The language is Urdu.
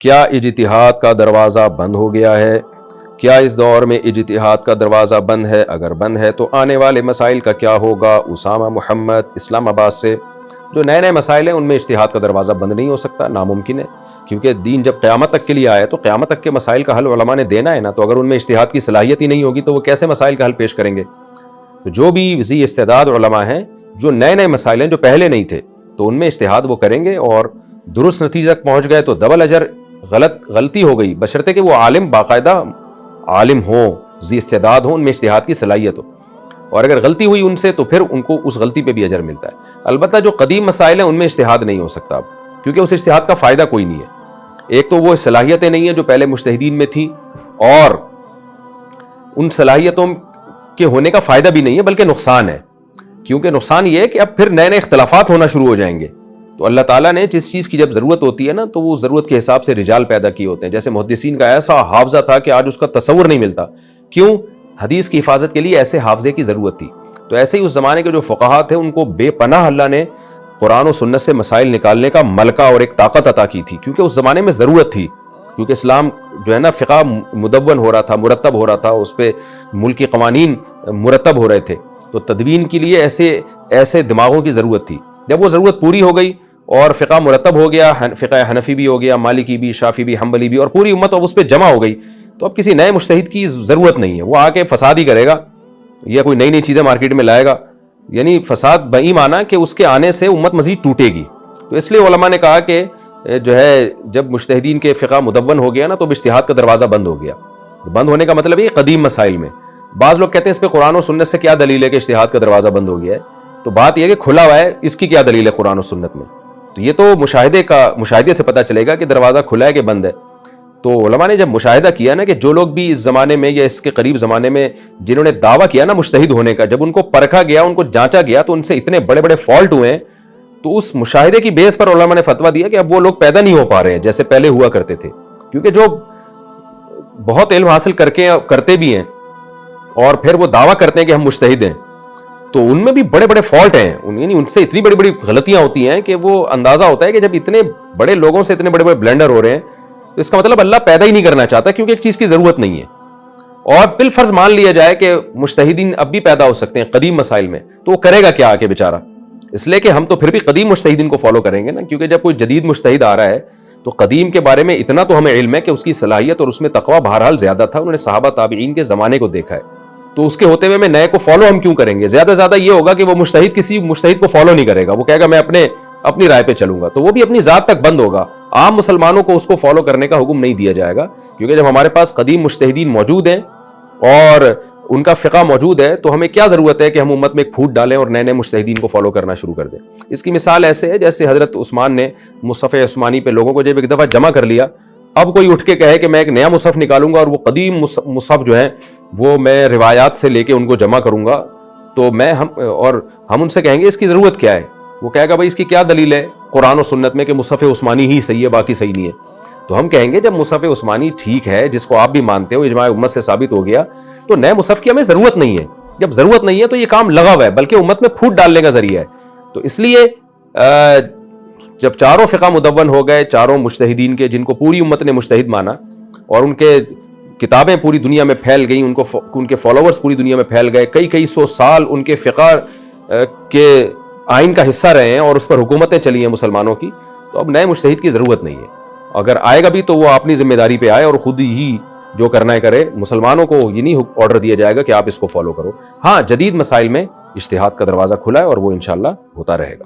کیا اجتہاد کا دروازہ بند ہو گیا ہے؟ کیا اس دور میں اجتہاد کا دروازہ بند ہے؟ اگر بند ہے تو آنے والے مسائل کا کیا ہوگا؟ اسامہ محمد اسلام آباد سے۔ جو نئے نئے مسائل ہیں ان میں اجتہاد کا دروازہ بند نہیں ہو سکتا، ناممکن ہے، کیونکہ دین جب قیامت تک کے لیے آیا تو قیامت تک کے مسائل کا حل علماء نے دینا ہے نا، تو اگر ان میں اجتہاد کی صلاحیت ہی نہیں ہوگی تو وہ کیسے مسائل کا حل پیش کریں گے؟ تو جو بھی ذی استعداد علماء ہیں، جو نئے نئے مسائل ہیں جو پہلے نہیں تھے، تو ان میں اجتہاد وہ کریں گے، اور درست نتیجہ تک پہنچ گئے تو ڈبل اجر، غلطی ہو گئی بشرطے کہ وہ عالم، باقاعدہ عالم ہوں، ذی استعداد ہوں، ان میں اجتہاد کی صلاحیت ہو، اور اگر غلطی ہوئی ان سے تو پھر ان کو اس غلطی پہ بھی اجر ملتا ہے۔ البتہ جو قدیم مسائل ہیں ان میں اجتہاد نہیں ہو سکتا اب، کیونکہ اس اجتہاد کا فائدہ کوئی نہیں ہے۔ ایک تو وہ صلاحیتیں نہیں ہیں جو پہلے مجتہدین میں تھیں، اور ان صلاحیتوں کے ہونے کا فائدہ بھی نہیں ہے بلکہ نقصان ہے، کیونکہ نقصان یہ ہے کہ اب پھر نئے نئے اختلافات ہونا شروع ہو جائیں گے۔ تو اللہ تعالیٰ نے جس چیز کی جب ضرورت ہوتی ہے نا تو وہ ضرورت کے حساب سے رجال پیدا کیے ہوتے ہیں۔ جیسے محدثین کا ایسا حافظہ تھا کہ آج اس کا تصور نہیں ملتا، کیوں؟ حدیث کی حفاظت کے لیے ایسے حافظے کی ضرورت تھی۔ تو ایسے ہی اس زمانے کے جو فقہا تھے ان کو بے پناہ اللہ نے قرآن و سنت سے مسائل نکالنے کا ملکہ اور ایک طاقت عطا کی تھی، کیونکہ اس زمانے میں ضرورت تھی، کیونکہ اسلام جو ہے نا فقہ مدون ہو رہا تھا، مرتب ہو رہا تھا، اس پہ ملکی قوانین مرتب ہو رہے تھے، تو تدوین کے لیے ایسے دماغوں کی ضرورت تھی۔ جب وہ ضرورت پوری ہو گئی اور فقہ مرتب ہو گیا، فقہ حنفی بھی ہو گیا، مالکی بھی، شافعی بھی، حنبلی بھی، اور پوری امت اب اس پہ جمع ہو گئی، تو اب کسی نئے مجتہد کی ضرورت نہیں ہے، وہ آ کے فساد ہی کرے گا یا کوئی نئی چیزیں مارکیٹ میں لائے گا، یعنی فساد بئی معنی کہ اس کے آنے سے امت مزید ٹوٹے گی۔ تو اس لیے علماء نے کہا کہ جو ہے جب مجتہدین کے فقہ مدون ہو گیا نا تو اب اجتہاد کا دروازہ بند ہو گیا۔ بند ہونے کا مطلب یہ قدیم مسائل میں، بعض لوگ کہتے ہیں اس پہ قرآن و سنت سے کیا دلیل ہے کہ اجتہاد کا دروازہ بند ہو گیا ہے؟ تو بات یہ ہے کہ کھلا ہوا ہے، اس کی کیا دلیل ہے قرآن و سنت میں؟ تو یہ تو مشاہدے سے پتہ چلے گا کہ دروازہ کھلا ہے کہ بند ہے۔ تو علماء نے جب مشاہدہ کیا نا کہ جو لوگ بھی اس زمانے میں یا اس کے قریب زمانے میں جنہوں نے دعویٰ کیا نا مجتہد ہونے کا، جب ان کو پرکھا گیا، ان کو جانچا گیا تو ان سے اتنے بڑے بڑے فالٹ ہوئے ہیں، تو اس مشاہدے کی بیس پر علماء نے فتویٰ دیا کہ اب وہ لوگ پیدا نہیں ہو پا رہے ہیں جیسے پہلے ہوا کرتے تھے، کیونکہ جو بہت علم حاصل کرتے بھی ہیں اور پھر وہ دعویٰ کرتے ہیں کہ ہم مجتہد ہیں، تو ان میں بھی بڑے بڑے فالٹ ہیں، یعنی ان سے اتنی بڑی بڑی غلطیاں ہوتی ہیں کہ وہ اندازہ ہوتا ہے کہ جب اتنے بڑے لوگوں سے اتنے بڑے بڑے بلنڈر ہو رہے ہیں تو اس کا مطلب اللہ پیدا ہی نہیں کرنا چاہتا، کیونکہ ایک چیز کی ضرورت نہیں ہے۔ اور بالفرض مان لیا جائے کہ مجتہدین اب بھی پیدا ہو سکتے ہیں قدیم مسائل میں، تو وہ کرے گا کیا آ کے بیچارہ؟ اس لیے کہ ہم تو پھر بھی قدیم مجتہدین کو فالو کریں گے نا، کیونکہ جب کوئی جدید مجتہد آ رہا ہے تو قدیم کے بارے میں اتنا تو ہمیں علم ہے کہ اس کی صلاحیت اور اس میں تقویٰ بہرحال زیادہ تھا، انہوں نے صحابہ تابعین کے زمانے کو دیکھا ہے، تو اس کے ہوتے ہوئے میں نئے کو فالو ہم کیوں کریں گے؟ زیادہ زیادہ یہ ہوگا کہ وہ مجتہد کسی مجتہد کو فالو نہیں کرے گا، وہ کہے گا میں اپنی رائے پہ چلوں گا، تو وہ بھی اپنی ذات تک بند ہوگا، عام مسلمانوں کو اس کو فالو کرنے کا حکم نہیں دیا جائے گا، کیونکہ جب ہمارے پاس قدیم مجتہدین موجود ہیں اور ان کا فقہ موجود ہے تو ہمیں کیا ضرورت ہے کہ ہم امت میں ایک پھوٹ ڈالیں اور نئے نئے مجتہدین کو فالو کرنا شروع کر دیں؟ اس کی مثال ایسے ہے جیسے حضرت عثمان نے مصحف عثمانی پہ لوگوں کو جب ایک دفعہ جمع کر لیا، اب کوئی اٹھ کے کہے کہ میں ایک نیا مصحف نکالوں گا اور وہ قدیم مصحف جو ہیں وہ میں روایات سے لے کے ان کو جمع کروں گا، تو ہم ان سے کہیں گے اس کی ضرورت کیا ہے؟ وہ کہے گا بھائی اس کی کیا دلیل ہے قرآن و سنت میں کہ مصحف عثمانی ہی صحیح ہے باقی صحیح نہیں ہے؟ تو ہم کہیں گے جب مصحف عثمانی ٹھیک ہے، جس کو آپ بھی مانتے ہو، اجماع امت سے ثابت ہو گیا، تو نئے مصحف کی ہمیں ضرورت نہیں ہے۔ جب ضرورت نہیں ہے تو یہ کام لغو ہے، بلکہ امت میں پھوٹ ڈالنے کا ذریعہ ہے۔ تو اس لیے جب چاروں فقہ مدون ہو گئے، چاروں مجتہدین کے جن کو پوری امت نے مجتہد مانا اور ان کے کتابیں پوری دنیا میں پھیل گئیں، ان کے فالوورز پوری دنیا میں پھیل گئے، کئی سو سال ان کے فقہ کے آئین کا حصہ رہے ہیں اور اس پر حکومتیں چلی ہیں مسلمانوں کی، تو اب نئے مجتہد کی ضرورت نہیں ہے۔ اگر آئے گا بھی تو وہ اپنی ذمہ داری پہ آئے اور خود ہی جو کرنا ہے کرے، مسلمانوں کو یہ نہیں آرڈر دیا جائے گا کہ آپ اس کو فالو کرو۔ ہاں، جدید مسائل میں اجتہاد کا دروازہ کھلا ہے اور وہ انشاءاللہ ہوتا رہے گا۔